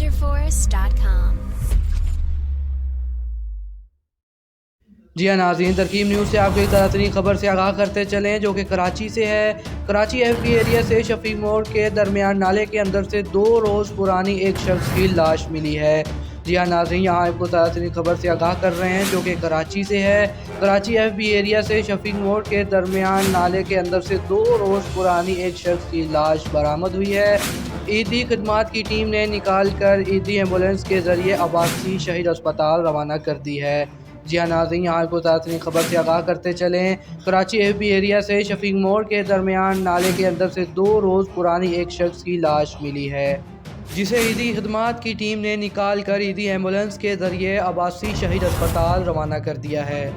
wonderforce.com. جی ہاں ناظرین، ترکیب نیوز سے آپ کو ایک تازہ ترین خبر سے آگاہ کرتے چلیں جو کہ کراچی سے ہے۔ کراچی ایف بی ایریا سے شفیق موڑ کے درمیان نالے کے اندر سے 2 روز پرانی ایک شخص کی لاش ملی ہے۔ جی ہاں ناظرین، یہاں آپ کو تازہ ترین خبر سے آگاہ کر رہے ہیں جو کہ کراچی سے ہے۔ کراچی ایف بی ایریا سے شفیق موڑ کے درمیان نالے کے اندر سے 2 روز پرانی ایک شخص کی لاش برآمد ہوئی ہے۔ عیدی خدمات کی ٹیم نے نکال کر عیدی ایمبولینس کے ذریعے عباسی شہید اسپتال روانہ کر دی ہے۔ جی ہاں ناظرین، یہاں کو تازہ ترین خبر سے آگاہ کرتے چلیں۔ کراچی ایف بی ایریا سے شفیق موڑ کے درمیان نالے کے اندر سے 2 روز پرانی ایک شخص کی لاش ملی ہے، جسے عیدی خدمات کی ٹیم نے نکال کر عیدی ایمبولینس کے ذریعے عباسی شہید اسپتال روانہ کر دیا ہے۔